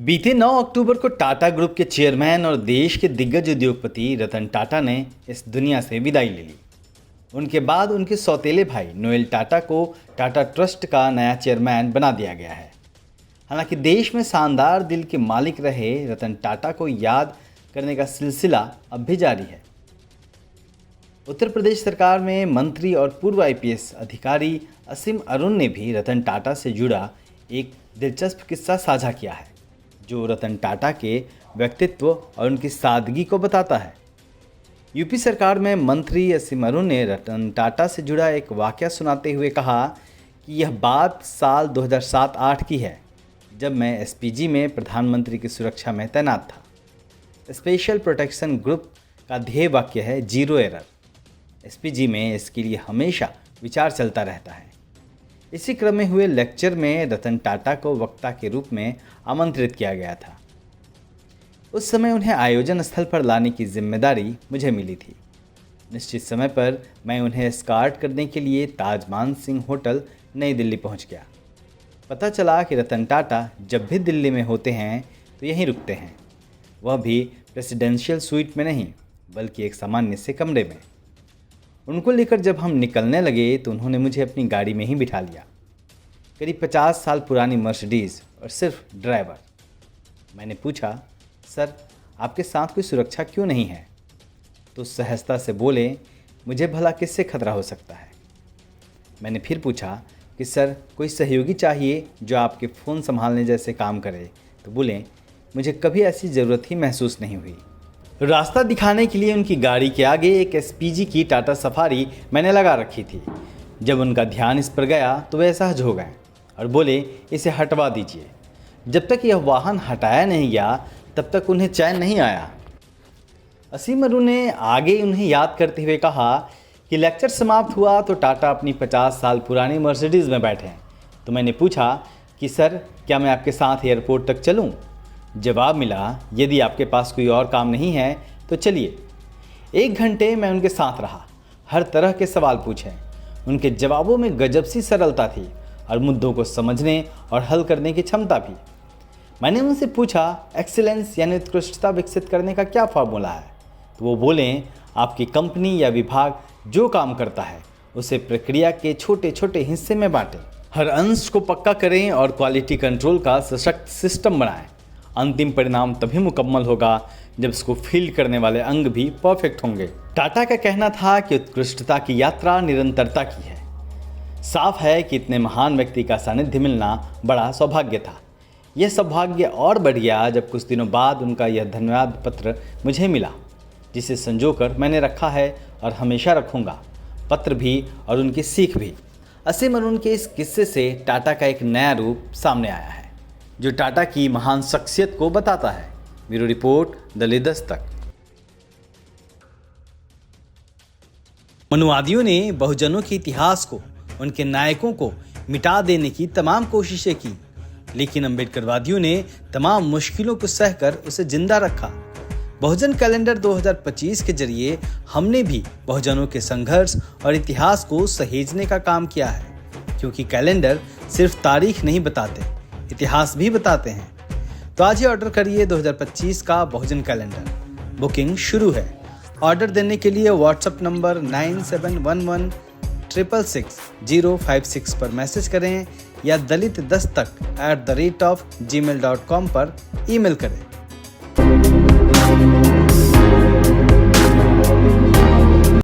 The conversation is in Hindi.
बीते 9 अक्टूबर को टाटा ग्रुप के चेयरमैन और देश के दिग्गज उद्योगपति रतन टाटा ने इस दुनिया से विदाई ले ली। उनके बाद उनके सौतेले भाई नोएल टाटा को टाटा ट्रस्ट का नया चेयरमैन बना दिया गया है। हालांकि देश में शानदार दिल के मालिक रहे रतन टाटा को याद करने का सिलसिला अब भी जारी है। उत्तर प्रदेश सरकार में मंत्री और पूर्व आईपीएस अधिकारी असीम अरुण ने भी रतन टाटा से जुड़ा एक दिलचस्प किस्सा साझा किया है, जो रतन टाटा के व्यक्तित्व और उनकी सादगी को बताता है। यूपी सरकार में मंत्री असीम अरुण ने रतन टाटा से जुड़ा एक वाकया सुनाते हुए कहा कि यह बात साल 2007-8 की है, जब मैं एसपीजी में प्रधानमंत्री की सुरक्षा में तैनात था। स्पेशल प्रोटेक्शन ग्रुप का ध्येय वाक्य है जीरो एरर। एसपीजी में इसके लिए हमेशा विचार चलता रहता है। इसी क्रम में हुए लेक्चर में रतन टाटा को वक्ता के रूप में आमंत्रित किया गया था। उस समय उन्हें आयोजन स्थल पर लाने की जिम्मेदारी मुझे मिली थी। निश्चित समय पर मैं उन्हें एस्कॉर्ट करने के लिए ताज मानसिंह होटल नई दिल्ली पहुंच गया। पता चला कि रतन टाटा जब भी दिल्ली में होते हैं तो यहीं रुकते हैं, वह भी प्रेसिडेंशियल स्वीट में नहीं बल्कि एक सामान्य से कमरे में। उनको लेकर जब हम निकलने लगे तो उन्होंने मुझे अपनी गाड़ी में ही बिठा लिया। करीब 50 साल पुरानी मर्सिडीज़ और सिर्फ ड्राइवर। मैंने पूछा, सर आपके साथ कोई सुरक्षा क्यों नहीं है? तो सहजता से बोले, मुझे भला किससे खतरा हो सकता है। मैंने फिर पूछा कि सर कोई सहयोगी चाहिए जो आपके फ़ोन संभालने जैसे काम करे, तो बोले मुझे कभी ऐसी ज़रूरत ही महसूस नहीं हुई। रास्ता दिखाने के लिए उनकी गाड़ी के आगे एक एसपीजी की टाटा सफारी मैंने लगा रखी थी। जब उनका ध्यान इस पर गया तो वे असहज हो गए और बोले, इसे हटवा दीजिए। जब तक यह वाहन हटाया नहीं गया तब तक उन्हें चैन नहीं आया। असीम अरुण ने आगे उन्हें याद करते हुए कहा कि लेक्चर समाप्त हुआ तो टाटा अपनी 50 साल पुरानी मर्सिडीज़ में बैठे। तो मैंने पूछा कि सर क्या मैं आपके साथ एयरपोर्ट तक चलूं? जवाब मिला, यदि आपके पास कोई और काम नहीं है तो चलिए। 1 घंटे मैं उनके साथ रहा, हर तरह के सवाल पूछे। उनके जवाबों में गजब सी सरलता थी और मुद्दों को समझने और हल करने की क्षमता भी। मैंने उनसे पूछा, एक्सीलेंस यानी उत्कृष्टता विकसित करने का क्या फॉर्मूला है? तो वो बोले, आपकी कंपनी या विभाग जो काम करता है उसे प्रक्रिया के छोटे छोटे हिस्से में बांटें, हर अंश को पक्का करें और क्वालिटी कंट्रोल का सशक्त सिस्टम बनाएं। अंतिम परिणाम तभी मुकम्मल होगा जब इसको फील करने वाले अंग भी परफेक्ट होंगे। टाटा का कहना था कि उत्कृष्टता की यात्रा निरंतरता की है। साफ है कि इतने महान व्यक्ति का सानिध्य मिलना बड़ा सौभाग्य था। यह सौभाग्य और बढ़ गया जब कुछ दिनों बाद उनका यह धन्यवाद पत्र मुझे मिला, जिसे संजोकर मैंने रखा है और हमेशा रखूँगा। पत्र भी और उनकी सीख भी। असीम अरुण के इस किस्से से टाटा का एक नया रूप सामने आया है, जो टाटा की महान शख्सियत को बताता है। Bureau report, Delhi Dastak. मनुवादियों ने बहुजनों के इतिहास को, उनके नायकों को मिटा देने की तमाम कोशिशें की, लेकिन अम्बेडकरवादियों ने तमाम मुश्किलों को सहकर उसे जिंदा रखा। बहुजन कैलेंडर 2025 के जरिए हमने भी बहुजनों के संघर्ष और इतिहास को सहेजने का काम किया है, क्योंकि कैलेंडर सिर्फ तारीख नहीं बताते, इतिहास भी बताते हैं। तो आज ही ऑर्डर करिए 2025 का बहुजन कैलेंडर। बुकिंग शुरू है। ऑर्डर देने के लिए व्हाट्सएप नंबर 9711666056 पर मैसेज करें या dalitdastak@gmail.com पर ईमेल करें।